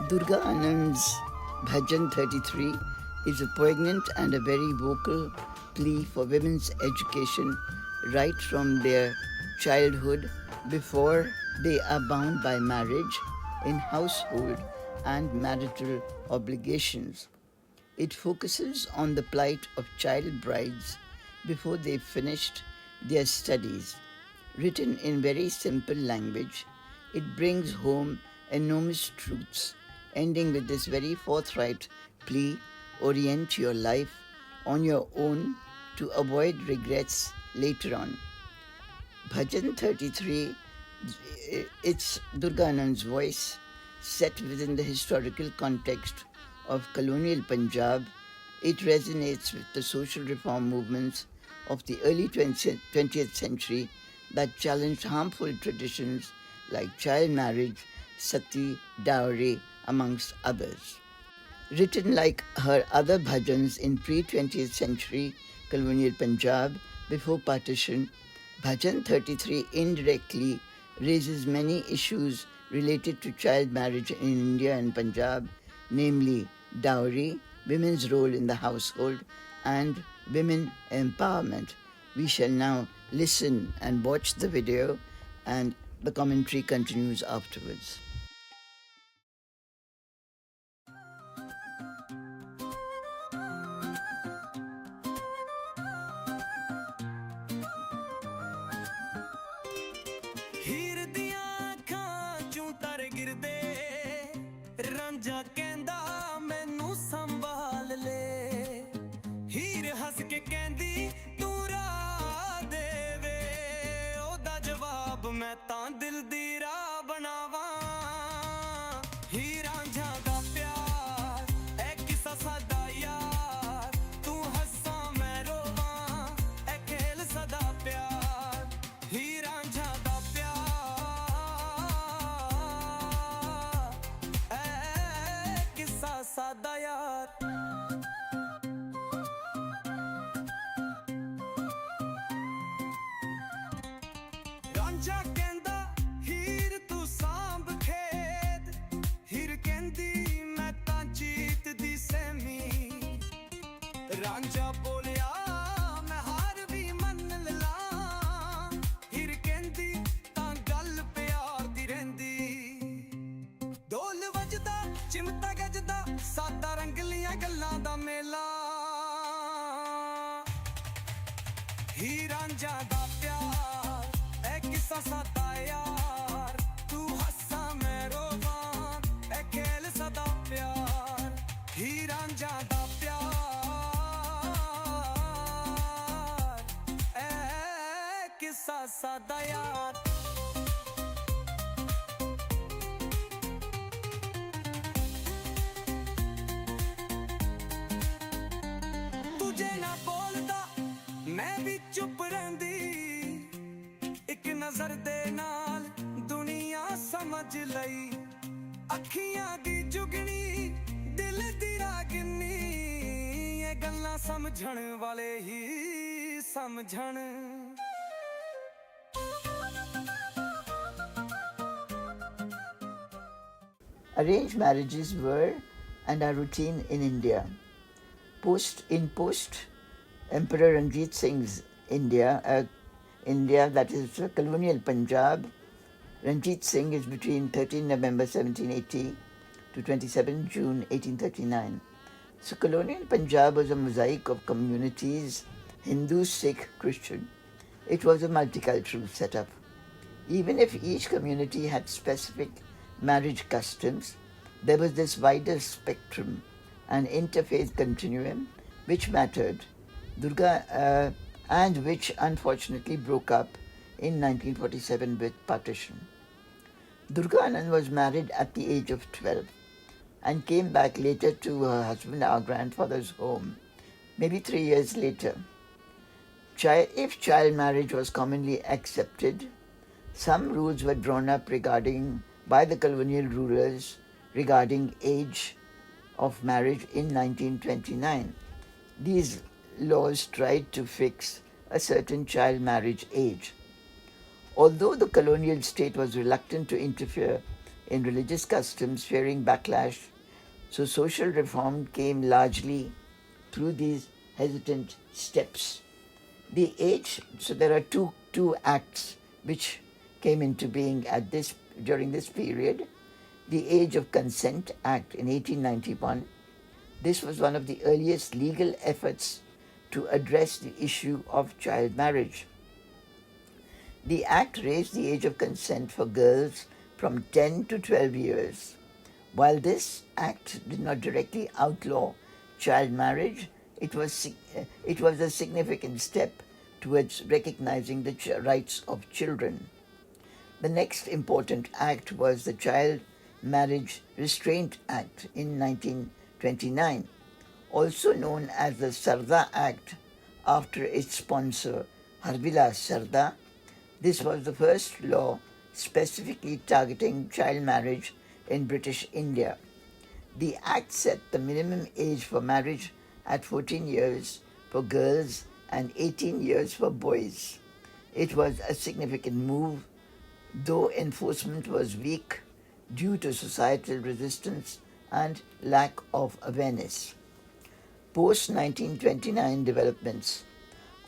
Durga Anand's Bhajan 33 is a poignant and a very vocal plea for women's education right from their childhood before they are bound by marriage in household and marital obligations. It focuses on the plight of child brides before they've finished their studies. Written in very simple language, it brings home enormous truths, ending with this very forthright plea: orient your life on your own to avoid regrets later on. Bhajan 33, it's Durga Anand's voice, set within the historical context of colonial Punjab. It resonates with the social reform movements of the early 20th century that challenged harmful traditions like child marriage, sati, dowry, amongst others. Written like her other bhajans in pre-20th century colonial Punjab before partition, Bhajan 33 indirectly raises many issues related to child marriage in India and Punjab, namely dowry, women's role in the household, and women empowerment. We shall now listen and watch the video, and the commentary continues afterwards. Heer ਦੀਆਂ ਅੱਖਾਂ ਚੋਂ ਤਰ ਗਿਰਦੇ ਰਾਂਝਾ ਕਹਿੰਦਾ ਮੈਨੂੰ ਸੰਭਾਲ ਲੈ ਹੀਰ ਹੱਸ ਕੇ ਕਹਿੰਦੀ ਤੂੰ ਰਾਹ ਦੇਵੇ ਉਹਦਾ ਜਵਾਬ ਮੈਂ ਤਾਂ ਦਿਲ ਦੀ ਰਾਹ ਬਣਾਵਾਂ ਹੀਰ ਰਾਂਝਾ ਦਾ ਪਿਆਰ ਇਹ ਕਿੱਸਾ ਸਾਡਾ ਯਾਰ ਤੂੰ ਹੱਸਾਂ ਮੈਂ ਰੋਵਾਂ ਇਹ ਖੇਲ ਸਦਾ ਪਿਆਰ ਹੀਰ ਰਾਂਝਾ ਦਾ ਸਾਦਾ ਯਾਰ ਰਾਂਝਾ ਕਹਿੰਦਾ ਹੀਰ ਤੂੰ ਸਾਂਭ ਖੇਤ ਹੀਰ ਕਹਿੰਦੀ ਮੈਂ ਤਾਂ ਜੀਤ ਦੀ ਸਹਿਮੀ ਰਾਂਝਾ ਬੋਲਿਆ ਮੈਂ ਹਾਰ ਵੀ ਮੰਨ ਲਾਂ ਹੀਰ ਕਹਿੰਦੀ ਤਾਂ ਗੱਲ ਪਿਆਰ ਦੀ ਰਹਿੰਦੀ ਢੋਲ ਵੱਜਦਾ ਚਿਮਟਾ ਗੱਜਦਾ ਸਾਦਾ ਰੰਗਲੀਆਂ ਗੱਲਾਂ ਦਾ ਮੇਲਾ ਹੀਰ ਰਾਂਝਾ ਦਾ ਪਿਆਰ ਇਹ ਕਿੱਸਾ ਸਾਦਾ ਯਾਰ ਤੂੰ ਹੱਸਾਂ ਮੈਂ ਰੋਵਾਂ ਇਹ ਖੇਲ ਸਦਾ ਪਿਆਰ ਹੀਰ ਰਾਂਝਾ ਦਾ ਪਿਆਰ ਇਹ ਕਿੱਸਾ ਸਾਦਾ ਯਾਰ ਮੈਂ ਵੀ ਚੁੱਪ ਰਹਿੰਦੀ ਇੱਕ ਨਜ਼ਰ ਦੇ ਨਾਲ ਦੁਨੀਆ ਸਮਝ ਲਈ ਅੱਖੀਆਂ ਦੀ ਜੁਗਣੀ ਦਿਲ ਦੀ ਰਾਗਨੀ ਇਹ ਗੱਲਾਂ ਸਮਝਣ ਵਾਲੇ ਹੀ ਸਮਝਣ Arranged marriages were and are routine in India. Post Emperor Ranjit Singh's India, that is colonial Punjab. Ranjit Singh is between 13 November 1780 to 27 June 1839. So colonial Punjab was a mosaic of communities, Hindu, Sikh, Christian. It was a multicultural setup. Even if each community had specific marriage customs, there was this wider spectrum, an interfaith continuum, which mattered. Durga and which unfortunately broke up in 1947 with partition. Durga Anand was married at the age of 12 and came back later to her husband, our grandfather's home, maybe 3 years later. If child marriage was commonly accepted, some rules were drawn up by the colonial rulers regarding age of marriage in 1929. These laws tried to fix a certain child marriage age. Although the colonial state was reluctant to interfere in religious customs, fearing backlash. So social reform came largely through these hesitant steps. The age, so there are two acts which came into being during this period. The Age of Consent Act in 1891. This was one of the earliest legal efforts to address the issue of child marriage. The act raised the age of consent for girls from 10 to 12 years. While this act did not directly outlaw child marriage, it was a significant step towards recognizing the rights of children. The next important act was the Child Marriage Restraint Act in 1929, also known as the Sarda Act after its sponsor Harvilas Sarda. This was the first law specifically targeting child marriage in British India. The act set the minimum age for marriage at 14 years for girls and 18 years for boys. It was a significant move, though enforcement was weak due to societal resistance and lack of awareness. Post-1929 developments.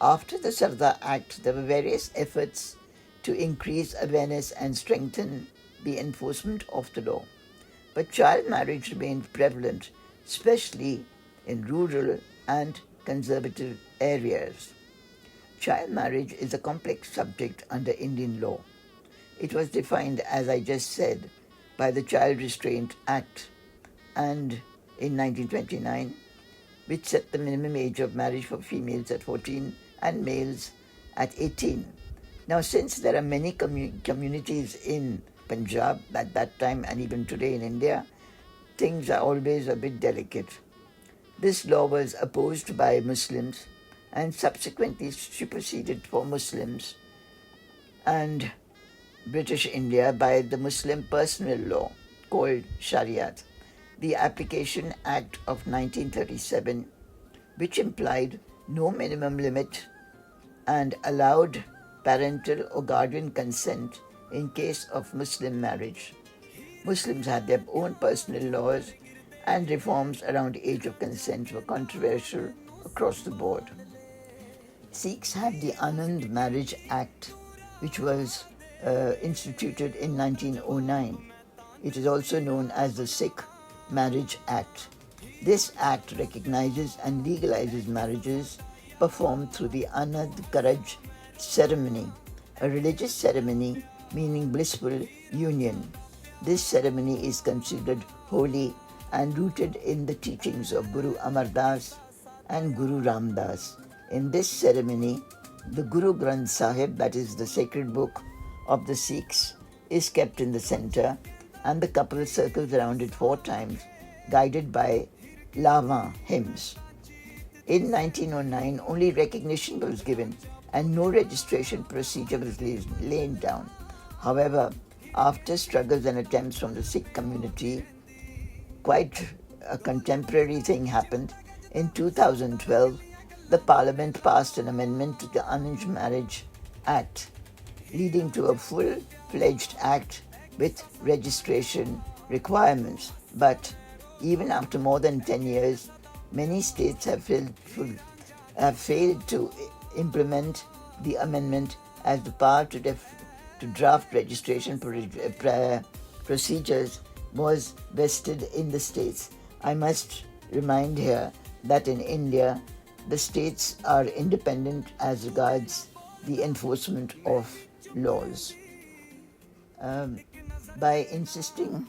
After the Sarda Act, there were various efforts to increase awareness and strengthen the enforcement of the law. But child marriage remained prevalent, especially in rural and conservative areas. Child marriage is a complex subject under Indian law. It was defined, as I just said, by the Child Restraint Act and in 1929, which set the minimum age of marriage for females at 14 and males at 18. Now, since there are many communities in Punjab at that time and even today in India, things are always a bit delicate. This law was opposed by Muslims and subsequently superseded for Muslims and British India by the Muslim personal law called Shariat, the Application Act of 1937, which implied no minimum limit and allowed parental or guardian consent in case of Muslim marriage. Muslims had their own personal laws, and reforms around age of consent were controversial across the board. Sikhs had the Anand Marriage Act, which was instituted in 1909. It is also known as the Sikh Marriage Act. This act recognizes and legalizes marriages performed through the Anand Karaj ceremony, a religious ceremony meaning blissful union. This ceremony is considered holy and rooted in the teachings of Guru Amar Das and Guru Ram Das. In this ceremony, the Guru Granth Sahib, that is the sacred book of the Sikhs, is kept in the center, and the couple circles around it 4 times, guided by Lavan hymns. In 1909, only recognition was given and no registration procedure was laid down. However, after struggles and attempts from the Sikh community, quite a contemporary thing happened. In 2012, the Parliament passed an amendment to the Anand Marriage Act, leading to a full-fledged act with registration requirements. But even after more than 10 years, many states have failed to implement the amendment, as the power to draft registration procedures was vested in the states. I must remind here that in India, the states are independent as regards the enforcement of laws. By insisting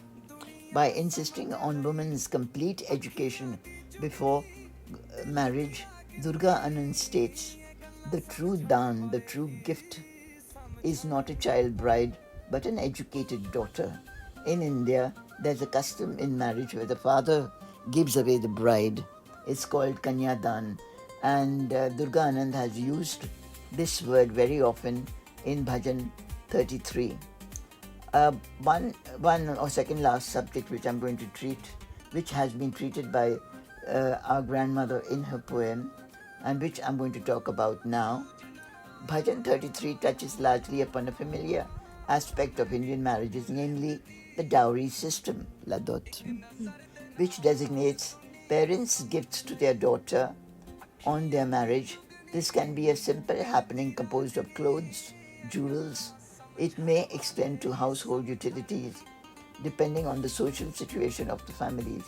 on women's complete education before marriage, Durga Anand states, "The true daan, the true gift, is not a child bride, but an educated daughter." In India, there's a custom in marriage where the father gives away the bride. It's called Kanyadan, and Durga Anand has used this word very often in Bhajan 33. One or second last subject which I'm going to treat, which has been treated by our grandmother in her poem, and which I'm going to talk about now. Bhajan 33 touches largely upon a familiar aspect of Indian marriages, namely the dowry system, la dot, which designates parents' gifts to their daughter on their marriage. This can be a simple happening composed of clothes, jewels. It may extend to household utilities, depending on the social situation of the families.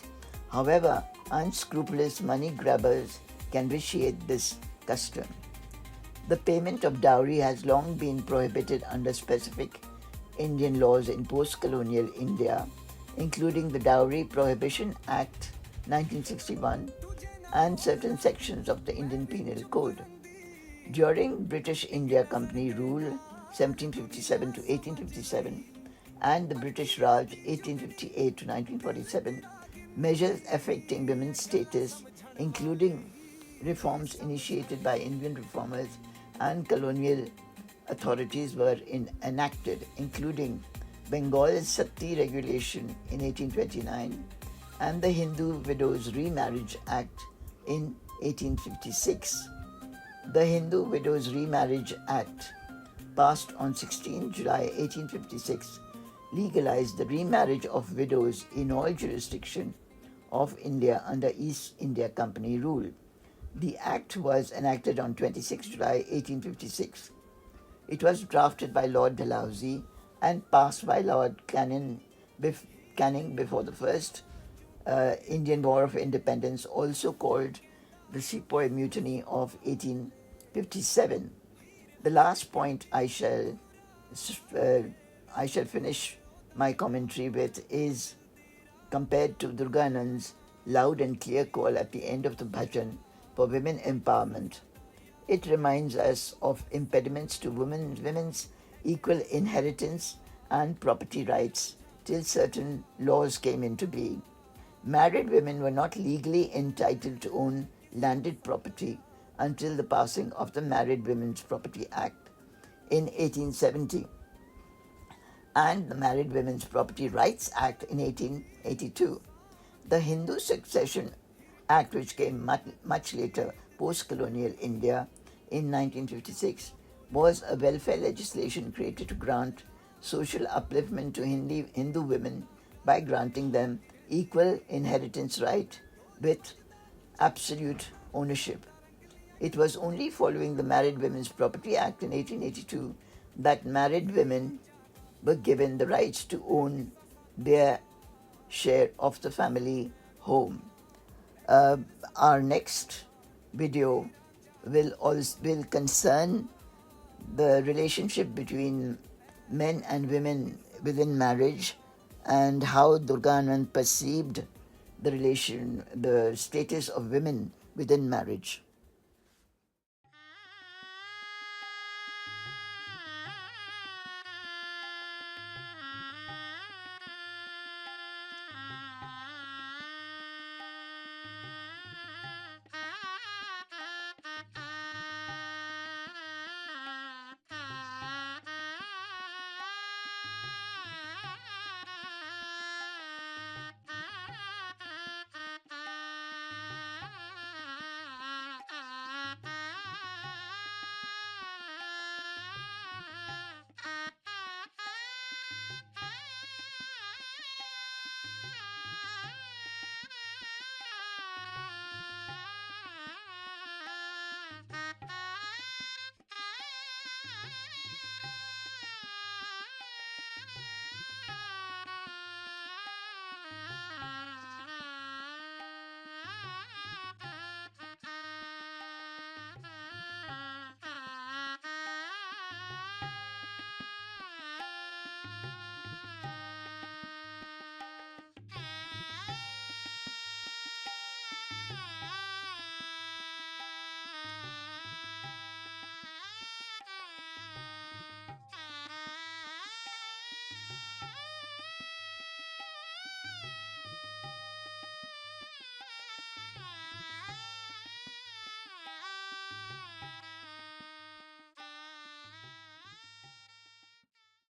However, unscrupulous money grabbers can vitiate this custom. The payment of dowry has long been prohibited under specific Indian laws in post-colonial India, including the Dowry Prohibition Act 1961 and certain sections of the Indian Penal Code. During British India Company rule 1757 to 1857 and the British Raj 1858 to 1947, measures affecting women's status, including reforms initiated by Indian reformers and colonial authorities, were enacted, including Bengal's Sati Regulation in 1829 and the Hindu Widows Remarriage Act in 1856. The Hindu Widows Remarriage Act, passed on 16 July 1856, legalized the remarriage of widows in all jurisdictions of India under East India Company rule. The act was enacted on 26 July 1856. It was drafted by Lord Dalhousie and passed by Lord Canning before the First Indian War of Independence, also called the Sepoy Mutiny of 1857. The last point I shall finish my commentary with is compared to Durga Anand's loud and clear call at the end of the bhajan for women empowerment. It reminds us of impediments to women's equal inheritance and property rights till certain laws came into being. Married women were not legally entitled to own landed property until the passing of the Married Women's Property Act in 1870 and the Married Women's Property Rights Act in 1882. The Hindu Succession Act, which came much later, post-colonial India, in 1956, was a welfare legislation created to grant social upliftment to Hindu women by granting them equal inheritance right with absolute ownership. It was only following the Married Women's Property Act in 1882 that married women were given the rights to own their share of the family home. Our next video will concern the relationship between men and women within marriage and how Durga Anand perceived the status of women within marriage.